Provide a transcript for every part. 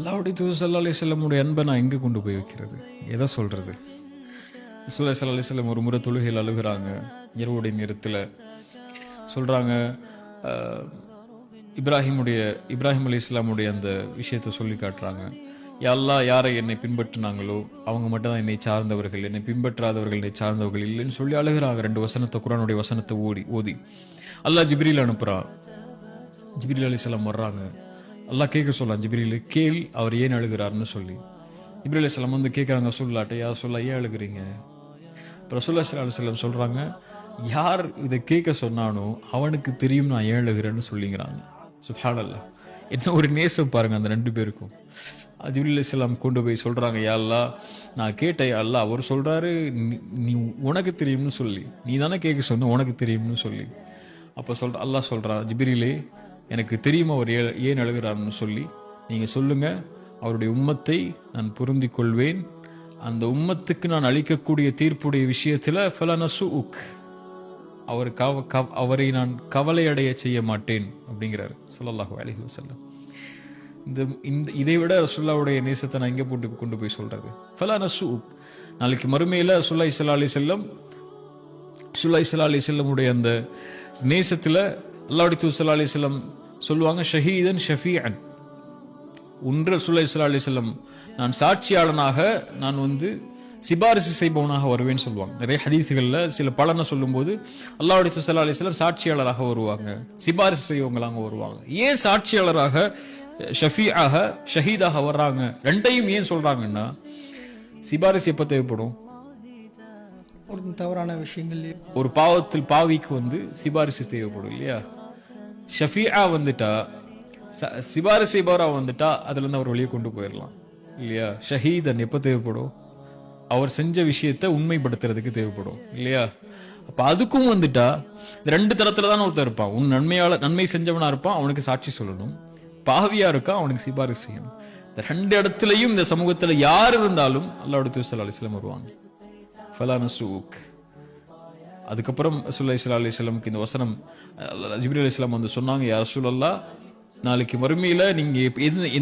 அல்லாஹ்வுடைய தூதர் ஸல்லல்லாஹு அலைஹி வஸல்லமுடைய அன்பை நான் எங்கே கொண்டு போய் வைக்கிறது? எதை சொல்றது? ரசூலுல்லாஹி ஸல்லல்லாஹு அலைஹி வஸல்லம் ஒரு முறை தொழுகையில் அழுகுறாங்க. இரவுடைய நேரத்தில் சொல்கிறாங்க, இப்ராஹிம் அலைஹிஸ்ஸலாமுடைய அந்த விஷயத்தை சொல்லி காட்டுறாங்க. யா அல்லாஹ், யாரை என்னை பின்பற்றினாங்களோ அவங்க மட்டும் தான் என்னை சார்ந்தவர்கள், என்னை பின்பற்றாதவர்கள் என்னை சார்ந்தவர்கள் இல்லைன்னு சொல்லி அழுகிறாங்க. 2 வசனத்தை, குர்ஆனுடைய வசனத்தை ஓதி அல்லாஹ் ஜிப்ரீல் அனுப்புகிறான். ஜிப்ரீல் அலைஹிஸ்ஸலாம் வர்றாங்க. அல்லாஹ் கேட்க சொல்லலாம், ஜிப்ரீல் கேள் அவர் ஏன் அழுகிறாருன்னு சொல்லி. ஜிப்ரீல் அலைஹிஸ்ஸலாம் வந்து கேட்குறாங்க ரசூலுல்லாஹ்ட்ட, யா ரசூலுல்லாஹ் ஏன் அழுகிறீங்க? ரசூலுல்லாஹி ஸல்லல்லாஹு அலைஹி வஸல்லம் சொல்கிறாங்க, யார் இதை கேட்க சொன்னானோ அவனுக்கு தெரியும் நான் ஏன் அழுகிறேன்னு சொல்லிங்கிறாங்க. சுப்ஹானல்லாஹ், என்ன ஒரு நேசம் பாருங்க அந்த 2 பேருக்கும். ஜிப்ரீல் அலைஹிஸ்ஸலாம் கொண்டு போய் சொல்கிறாங்க, யா அல்லாஹ் நான் கேட்டேன், அல்லாஹ் அவர் சொல்கிறாரு நீ உனக்கு தெரியும்னு சொல்லி, நீ தானே கேட்க சொன்ன, உனக்கு தெரியும்னு சொல்லி. அப்போ அல்லாஹ் சொல்கிறான், ஜிப்ரீலே எனக்கு தெரியும் அவர் ஏன் அழுகிறார்னு சொல்லி, நீங்கள் சொல்லுங்கள், அவருடைய உம்மத்தை நான் பொருந்தி கொள்வேன், அந்த உம்மத்துக்கு நான் அளிக்கக்கூடிய தீர்ப்புடைய விஷயத்தில் ஃபலனசுஉக், அவரை நான் கவலை அடைய செய்ய மாட்டேன் அப்படிங்கிறார் ஸல்லல்லாஹு அலைஹி வஸல்லம். இதை விட ரசூலுல்லாஹ்வுடைய நேசத்தை நான் எங்கே கொண்டு போய் சொல்றது? ஃபலனசுஉக், நாளைக்கு மறுமையில் ரசூலுல்லாஹி ஸல்லல்லாஹு அலைஹி வஸல்லமுடைய அந்த நேசத்தில் அல்லாஹ்வுடைய தூதர் ஸல்லல்லாஹு அலைஹி வஸல்லம் சொல்லுவாங்க, ஷஹீதன் ஷஃபீஅன், ஒன்று ரசூலுல்லாஹி ஸல்லல்லாஹு அலைஹி வஸல்லம் நான் சாட்சியாளனாக, நான் சிபாரிசு செய்பவனாக வருவேன்னு சொல்லுவாங்க. நிறைய ஹதீஸ்களில் சில பலனை சொல்லும்போது அல்லாஹ்வுடைய தூதர் ஸல்லல்லாஹு அலைஹி வஸல்லம் சாட்சியாளராக வருவாங்க, சிபாரிசு செய்வங்களாக வருவாங்க. ஏன் சாட்சியாளராக, ஷஃபீஆக, ஷஹீதாக வர்றாங்க? ரெண்டையும் ஏன் சொல்றாங்கன்னா, சிபாரிசு எப்போ தேவைப்படும்? ஒரு தவறான விஷயங்கள், ஒரு பாவிக்கு சிபாரிசு தேவைப்படும் இல்லையா? ஷஃபீஆ வந்துட்டா, சிபாரிசு செய்பவரா வந்துட்டா அதுல இருந்து அவர் வெளியே கொண்டு போயிடலாம் இல்லையா? ஷஹீதன் எப்போ தேவைப்படும்? அவர் செஞ்ச விஷயத்தை உண்மைப்படுத்துறதுக்கு தேவைப்படும் இல்லையா? அப்ப அதுக்கும் வந்துட்டா 2 தரத்துல தான் ஒருத்தர் இருப்பான். நன்மை செஞ்சவனா இருப்பான், அவனுக்கு சாட்சி சொல்லணும். பாவியா இருக்கா, அவனுக்கு சிபாரிசு செய்யணும். இந்த 2 இடத்துலையும் இந்த சமூகத்துல யார் இருந்தாலும் அல்லாஹ்வுடைய தூதர் ஸல்லல்லாஹு அலைஹி வஸல்லம் வருவாங்க. ஃபலனசுக். அதுக்கப்புறம் ரசூலுல்லாஹி ஸல்லல்லாஹு அலைஹி வஸல்லமுக்கு இந்த வசனம் ஜிப்ரீல் அலைஹிஸ்ஸலாம் சொன்னாங்க, யா ரசூலல்லாஹ், நாளைக்கு மறுமையில நீங்க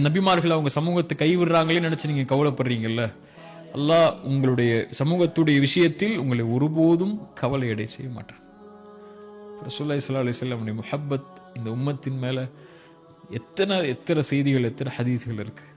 நபிமார்கள் அவங்க சமூகத்தை கைவிடுறாங்களே நினைச்சு நீங்க கவலைப்படுறீங்கல்ல, அல்லாஹ் உங்களுடைய சமூகத்துடைய விஷயத்தில் உங்களை ஒருபோதும் கவலை அடைய செய்ய மாட்டான். ரசூலுல்லாஹி ஸல்லல்லாஹு அலைஹி வஸல்லம் முஹப்பத் இந்த உம்மத்தின் மேல எத்தனை செய்திகள், எத்தனை ஹதீஸ்கள் இருக்கு.